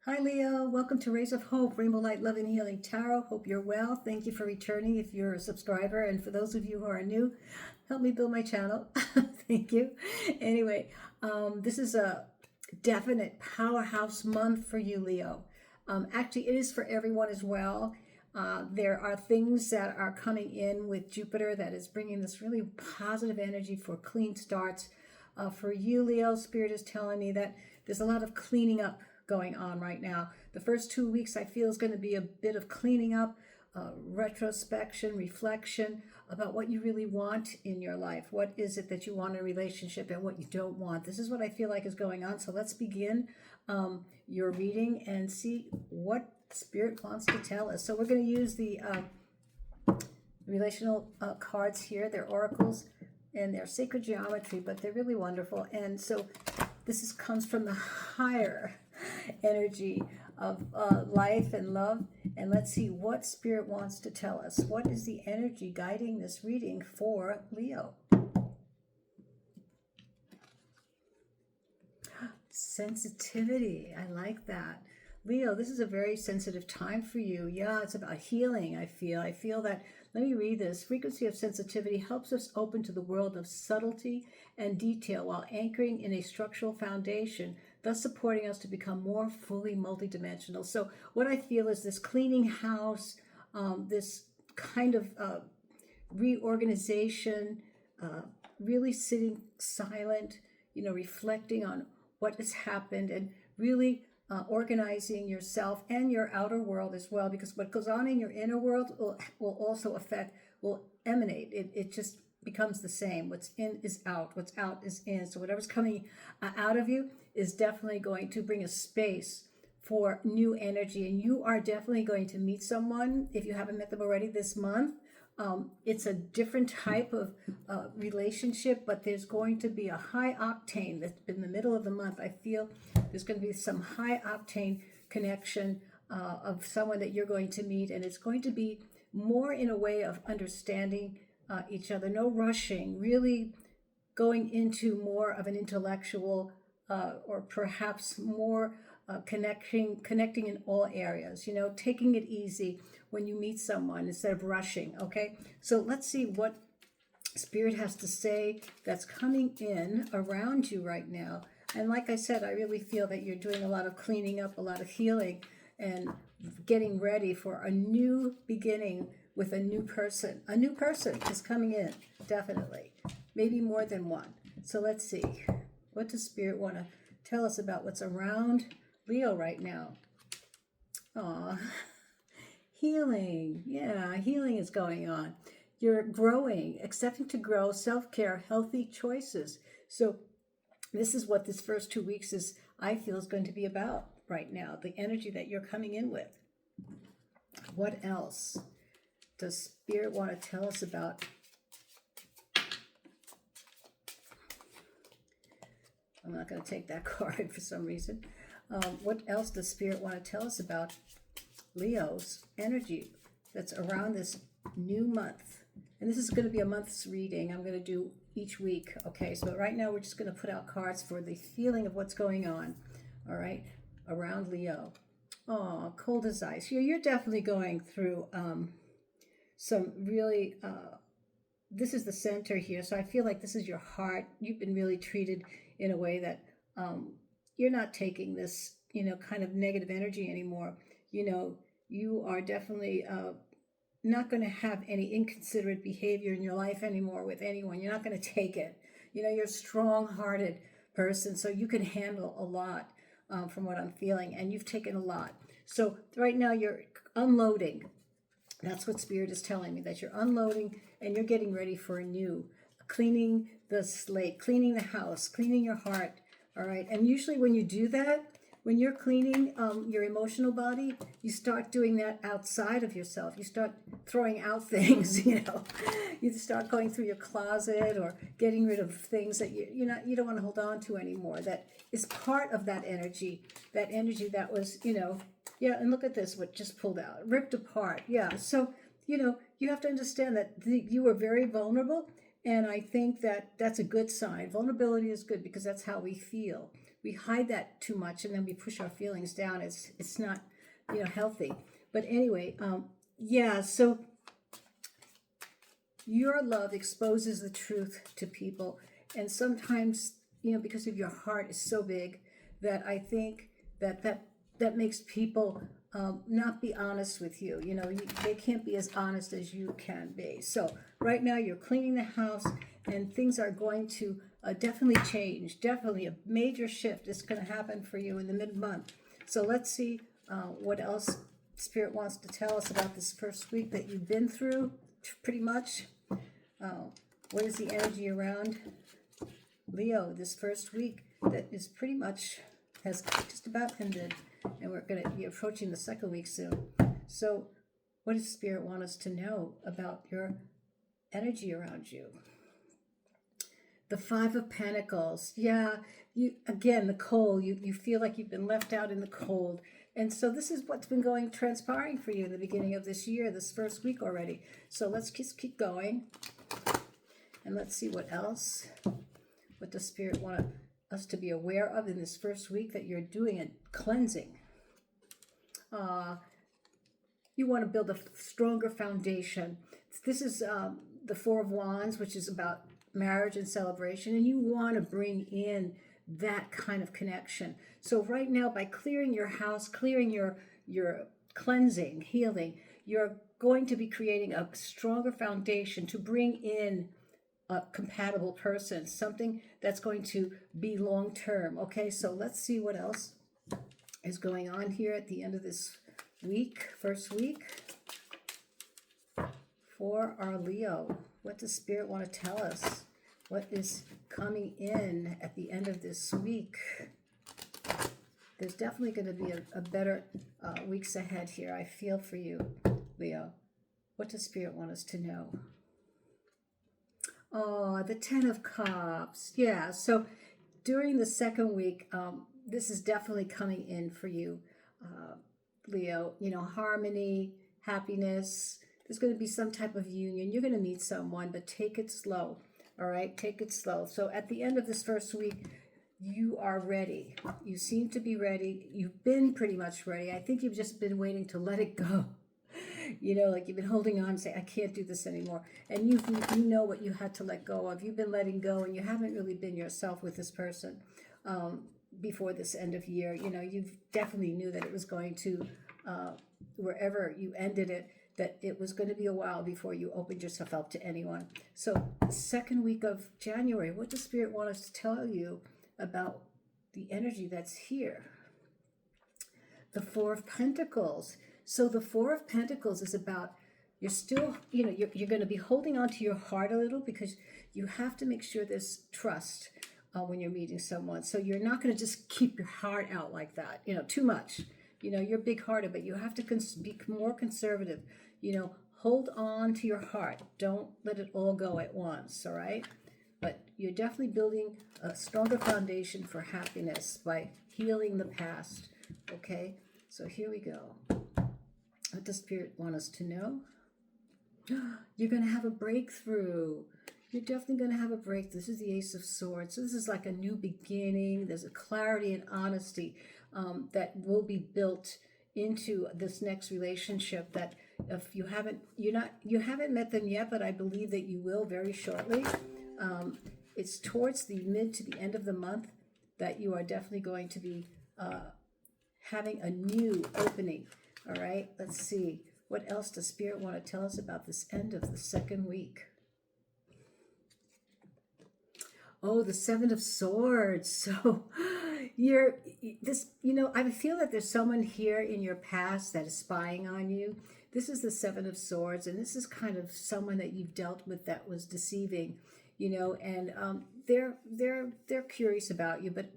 Hi, Leo. Welcome to Rays of Hope, Rainbow Light, Love, and Healing Tarot. Hope you're well. Thank you for returning if you're a subscriber. And for those of you who are new, help me build my channel. Thank you. Anyway, this is a definite powerhouse month for you, Leo. Actually, it is for everyone as well. There are things that are coming in with Jupiter that is bringing this really positive energy for clean starts. For you, Leo, Spirit is telling me that there's a lot of cleaning up going on right now. The first 2 weeks I feel is going to be a bit of cleaning up, retrospection, reflection about what you really want in your life. What is it that you want in a relationship and what you don't want? This is what I feel like is going on. So let's begin your reading and see what Spirit wants to tell us. So we're going to use the relational cards here. They're oracles and they're sacred geometry, but they're really wonderful. And so comes from the higher energy of life and love. And let's see what Spirit wants to tell us. What is the energy guiding this reading for Leo? Sensitivity. I like that. Leo, this is a very sensitive time for you. Yeah, it's about healing, I feel. I feel that, let me read this. Frequency of sensitivity helps us open to the world of subtlety and detail while anchoring in a structural foundation, thus supporting us to become more fully multidimensional. So what I feel is this cleaning house, this kind of reorganization, really sitting silent, reflecting on what has happened and really organizing yourself and your outer world as well, because what goes on in your inner world will also will emanate. It just becomes the same. What's in is out. What's out is in. So whatever's coming out of you is definitely going to bring a space for new energy. And you are definitely going to meet someone, if you haven't met them already, this month. It's a different type of relationship, but there's going to be a high octane that's in the middle of the month. I feel there's going to be some high octane connection of someone that you're going to meet, and it's going to be more in a way of understanding each other, no rushing, really going into more of an intellectual or perhaps more connecting in all areas, taking it easy when you meet someone instead of rushing. Okay, so let's see what Spirit has to say that's coming in around you right now. And like I said, I really feel that you're doing a lot of cleaning up, a lot of healing, and getting ready for a new beginning with a new person. A new person is coming in, definitely. Maybe more than one. So let's see. What does Spirit want to tell us about what's around Leo right now? Aw, healing. Yeah, healing is going on. You're growing, accepting to grow, self-care, healthy choices. So this is what this first 2 weeks I feel is going to be about right now, the energy that you're coming in with. What else does Spirit want to tell us about? I'm not going to take that card for some reason. What else does Spirit want to tell us about Leo's energy that's around this new month? And this is going to be a month's reading. I'm going to do each week. Okay, so right now we're just going to put out cards for the feeling of what's going on. All right, around Leo. Oh, cold as ice. You're definitely going through some really, this is the center here. So I feel like this is your heart. You've been really treated in a way that you're not taking this, kind of negative energy anymore. You are definitely not going to have any inconsiderate behavior in your life anymore with anyone. You're not going to take it. You're a strong-hearted person, so you can handle a lot from what I'm feeling, and you've taken a lot. So right now you're unloading. That's what Spirit is telling me, that you're unloading and you're getting ready for a new, cleaning the slate, cleaning the house, cleaning your heart, all right? And usually when you do that, when you're cleaning your emotional body, you start doing that outside of yourself. You start throwing out things, You start going through your closet or getting rid of things that you don't want to hold on to anymore. That is part of that energy that was, yeah, and look at this, what just pulled out, ripped apart. Yeah, so, you have to understand that you were very vulnerable, and I think that that's a good sign. Vulnerability is good because that's how we feel. we hide that too much, and then we push our feelings down. It's not, healthy. But anyway, yeah, so your love exposes the truth to people. And sometimes, because of your heart is so big, that I think that makes people not be honest with you. They can't be as honest as you can be. So right now you're cleaning the house, and things are going to definitely change. Definitely a major shift is going to happen for you in the mid-month. So let's see what else Spirit wants to tell us about this first week that you've been through, pretty much. What is the energy around Leo this first week that is pretty much has just about ended, and we're going to be approaching the second week soon. So what does Spirit want us to know about your energy around you? The Five of Pentacles. Yeah, the cold. You feel like you've been left out in the cold. And so this is what's been transpiring for you in the beginning of this year, this first week already. So let's just keep going. And let's see what else. What does Spirit want us to be aware of in this first week that you're doing a cleansing? You want to build a stronger foundation. This is the Four of Wands, which is about marriage and celebration, and you want to bring in that kind of connection. So right now, by clearing your house, clearing your cleansing, healing, you're going to be creating a stronger foundation to bring in a compatible person, something that's going to be long-term. Okay, so let's see what else is going on here at the end of this week, first week, for our Leo. What does Spirit want to tell us? What is coming in at the end of this week? There's definitely going to be a better weeks ahead here. I feel for you, Leo. What does Spirit want us to know? Oh, the Ten of Cups. Yeah, so during the second week, this is definitely coming in for you, Leo. Harmony, happiness. There's going to be some type of union. You're going to meet someone, but take it slow. All right, take it slow. So at the end of this first week, you are ready. You seem to be ready. You've been pretty much ready. I think you've just been waiting to let it go. Like you've been holding on, saying, I can't do this anymore. And you know what you had to let go of. You've been letting go, and you haven't really been yourself with this person before this end of year. You definitely knew that it was going to, wherever you ended it, that it was going to be a while before you opened yourself up to anyone. So the second week of January, what does Spirit want us to tell you about the energy that's here? The Four of Pentacles. So the Four of Pentacles is about, you're still, you're going to be holding on to your heart a little, because you have to make sure there's trust when you're meeting someone. So you're not going to just keep your heart out like that, too much. You're big-hearted, but you have to be more conservative. Hold on to your heart. Don't let it all go at once, all right? But you're definitely building a stronger foundation for happiness by healing the past, okay? So here we go. What does Spirit want us to know? You're going to have a breakthrough. You're definitely going to have a breakthrough. This is the Ace of Swords. So this is like a new beginning. There's a clarity and honesty that will be built into this next relationship, that if you haven't met them yet, but I believe that you will very shortly. It's towards the mid to the end of the month that you are definitely going to be having a new opening. All right, let's see. What else does Spirit want to tell us about this end of the second week? Oh, the Seven of Swords. So I feel that there's someone here in your past that is spying on you. This is the Seven of Swords, and this is kind of someone that you've dealt with that was deceiving, and they're curious about you, but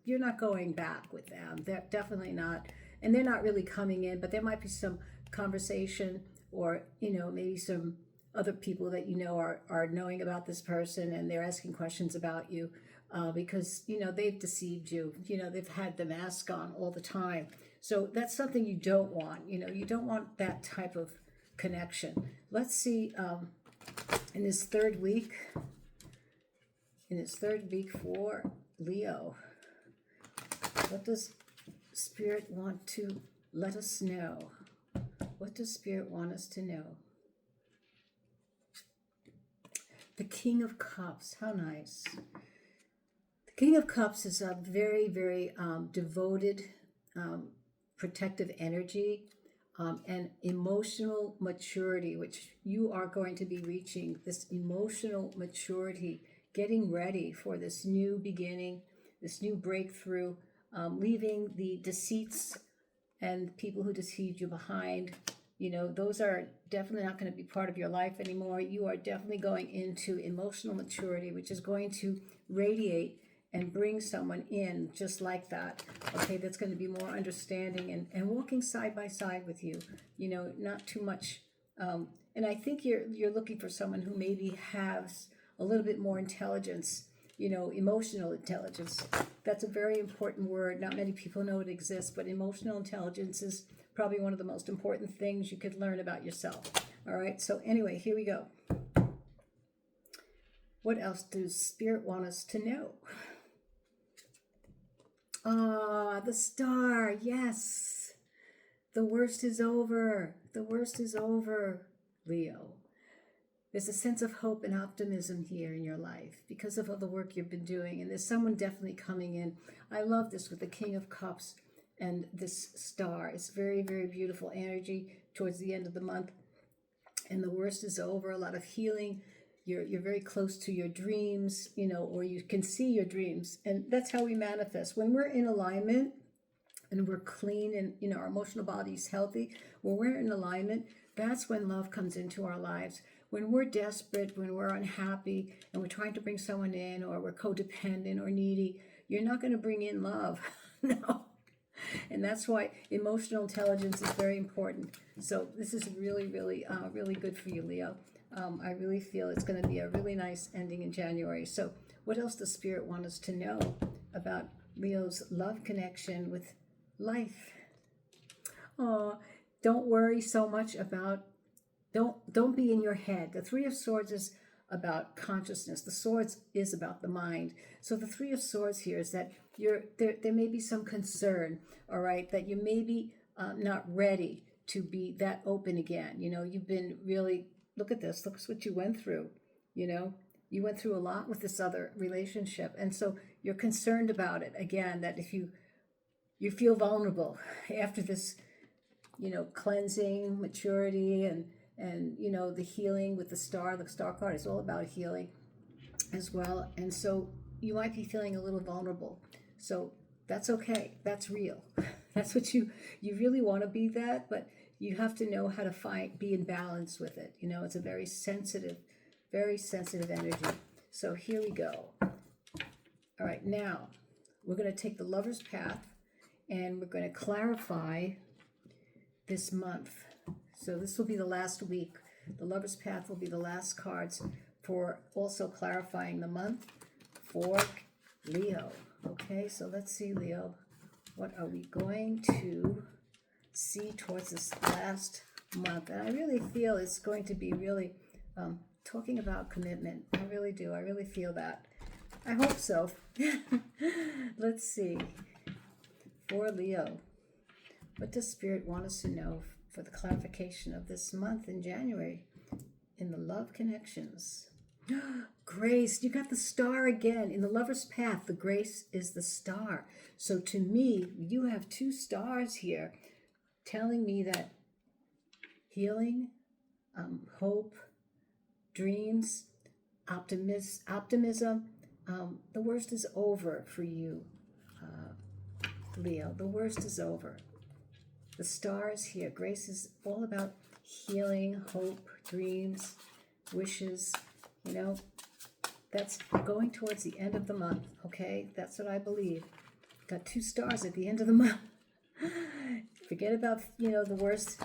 you're not going back with them. They're definitely not, and they're not really coming in, but there might be some conversation, or maybe some other people that are knowing about this person, and they're asking questions about you because they've deceived you. They've had the mask on all the time. So that's something you don't want. You don't want that type of connection. Let's see, in this third week for Leo, What does Spirit want to let us know? What does Spirit want us to know? The King of Cups. How nice. The King of Cups is a very, very devoted, protective energy and emotional maturity, which you are going to be reaching. This emotional maturity, getting ready for this new beginning, this new breakthrough, leaving the deceits and people who deceived you behind. You know, those are definitely not going to be part of your life anymore. You are definitely going into emotional maturity, which is going to radiate and bring someone in just like that. Okay, that's going to be more understanding and walking side by side with you. You know, not too much. And I think you're looking for someone who maybe has a little bit more intelligence. You know, emotional intelligence. That's a very important word. Not many people know it exists, but emotional intelligence is probably one of the most important things you could learn about yourself. All right, so anyway, here we go. What else does Spirit want us to know? Ah, the star, yes. The worst is over. The worst is over, Leo. There's a sense of hope and optimism here in your life because of all the work you've been doing. And there's someone definitely coming in. I love this with the King of Cups and this star. It's very, very beautiful energy towards the end of the month. And the worst is over. A lot of healing. You're very close to your dreams, you know, or you can see your dreams. And that's how we manifest. When we're in alignment and we're clean and, you know, our emotional body is healthy, when we're in alignment, that's when love comes into our lives. When we're desperate, when we're unhappy, and we're trying to bring someone in, or we're codependent or needy, you're not going to bring in love. No. And that's why emotional intelligence is very important. So this is really, really, really good for you, Leo. I really feel it's going to be a really nice ending in January. So what else does Spirit want us to know about Leo's love connection with life? Oh, don't worry so much about, don't be in your head. The Three of Swords is about consciousness. The Swords is about the mind. So the Three of Swords here is that there may be some concern, all right, that you may be not ready to be that open again. You know, you've been really, look at this, look what you went through, you know. You went through a lot with this other relationship. And so you're concerned about it again, that if you feel vulnerable after this, you know, cleansing, maturity, and you know, the healing with the star card is all about healing as well. And so you might be feeling a little vulnerable. So that's okay. That's real. That's what you really want to be that, but you have to know how to be in balance with it. You know, it's a very sensitive energy. So here we go. All right, now we're going to take the Lover's Path and we're going to clarify this month. So this will be the last week. The Lover's Path will be the last cards for also clarifying the month for Leo. Okay, so let's see, Leo. What are we going to see towards this last month? And I really feel it's going to be really talking about commitment. I really do. I really feel that. I hope so. Let's see. For Leo, what does Spirit want us to know for the clarification of this month in January in the love connections? Grace, you got the star again. In the Lover's Path, the grace is the star. So to me, you have two stars here telling me that healing, hope, dreams, optimism, the worst is over for you, Leo. The worst is over. The stars here. Grace is all about healing, hope, dreams, wishes. You know, that's going towards the end of the month, okay? That's what I believe. Got two stars at the end of the month. Forget about, you know, the worst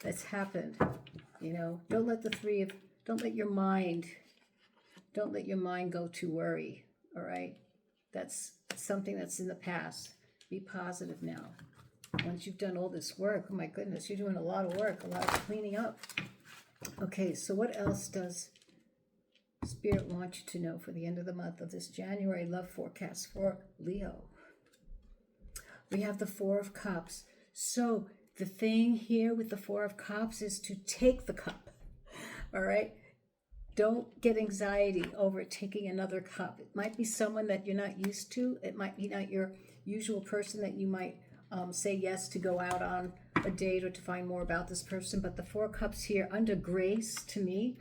that's happened. You know, don't let your mind go to worry, all right? That's something that's in the past. Be positive now. Once you've done all this work, oh my goodness, you're doing a lot of work, a lot of cleaning up. Okay, so what else does Spirit want you to know for the end of the month of this January love forecast for Leo? we have the Four of Cups. So the thing here with the Four of Cups is to take the cup. All right? Don't get anxiety over taking another cup. It might be someone that you're not used to. It might be not your usual person that you might say yes to go out on a date or to find more about this person. But the Four Cups here, under grace, to me,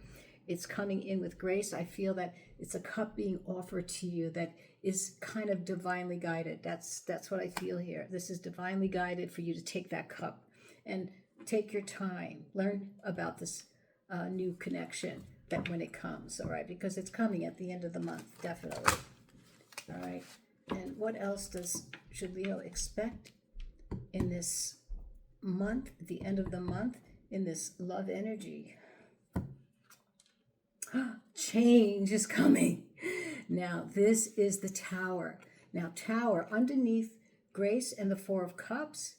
it's coming in with grace. I feel that it's a cup being offered to you that is kind of divinely guided. That's what I feel here. This is divinely guided for you to take that cup and take your time. Learn about this new connection that when it comes, all right? Because it's coming at the end of the month, definitely. All right. And what else should Leo expect in this month, at the end of the month, in this love energy? Change is coming. Now, this is the Tower. Now, Tower, underneath Grace and the Four of Cups,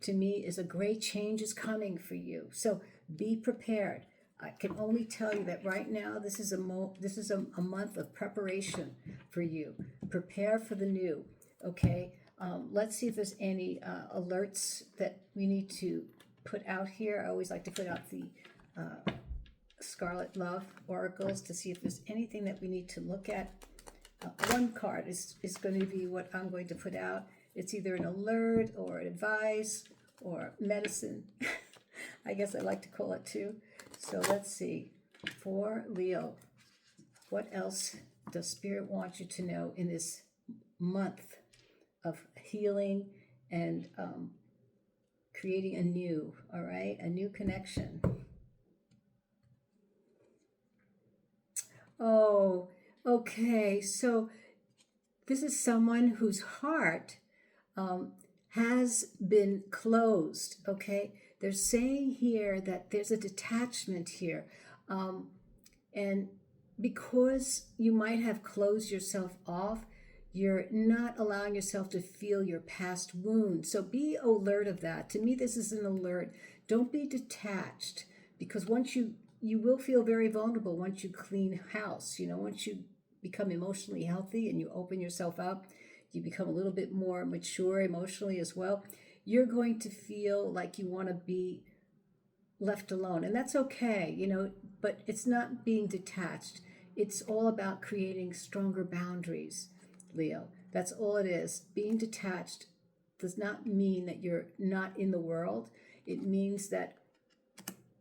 to me, is a great change is coming for you. So be prepared. I can only tell you that right now, this is a month of preparation for you. Prepare for the new, okay? Let's see if there's any alerts that we need to put out here. I always like to put out the Scarlet Love Oracles to see if there's anything that we need to look at. One card is going to be what I'm going to put out. It's either an alert or advice or medicine. I guess I like to call it too. So let's see. For Leo, what else does Spirit want you to know in this month of healing and creating a new, all right, a new connection? Oh, okay. So this is someone whose heart has been closed, okay? They're saying here that there's a detachment here. And because you might have closed yourself off, you're not allowing yourself to feel your past wounds. So be alert of that. To me, this is an alert. Don't be detached, because once you will feel very vulnerable once you clean house. You know, once you become emotionally healthy and you open yourself up, you become a little bit more mature emotionally as well. You're going to feel like you want to be left alone. And that's okay, you know, but it's not being detached. It's all about creating stronger boundaries, Leo. That's all it is. Being detached does not mean that you're not in the world. It means that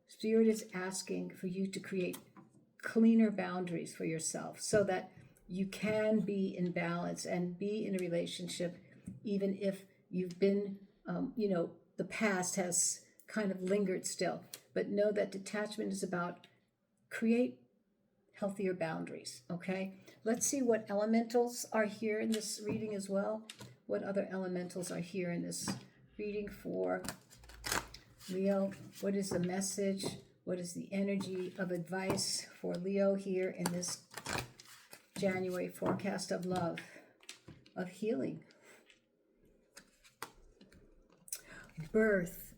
Spirit is asking for you to create cleaner boundaries for yourself so that you can be in balance and be in a relationship, even if you've been, the past has kind of lingered still. But know that detachment is about create healthier boundaries, okay? Let's see what elementals are here in this reading as well. What other elementals are here in this reading for Leo? What is the message? What is the energy of advice for Leo here in this January forecast of love, of healing? Birth.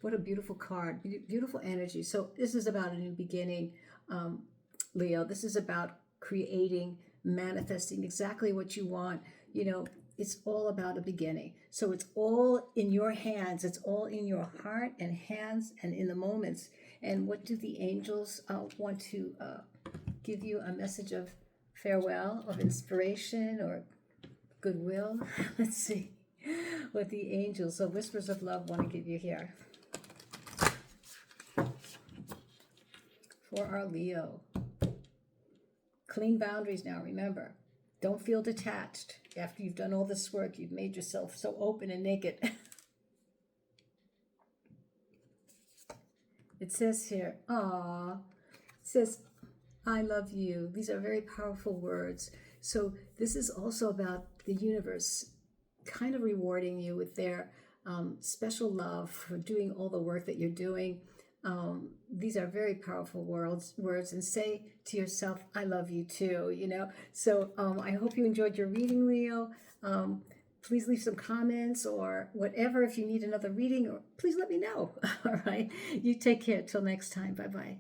What a beautiful card. Beautiful energy. So this is about a new beginning, Leo. This is about creating, manifesting exactly what you want. You know, it's all about a beginning. So it's all in your hands. It's all in your heart and hands and in the moments. And what do the angels want to give you? A message of farewell, of inspiration, or goodwill? Let's see what the angels, so whispers of love, want to give you here. For our Leo. Clean boundaries now, remember. Don't feel detached. After you've done all this work, you've made yourself so open and naked. It says here, it says, I love you. These are very powerful words. So this is also about the universe kind of rewarding you with their special love for doing all the work that you're doing. These are very powerful words, and say to yourself, I love you too, you know. So I hope you enjoyed your reading, Leo. Please leave some comments or whatever. If you need another reading, or please let me know. All right. You take care. Till next time. Bye-bye.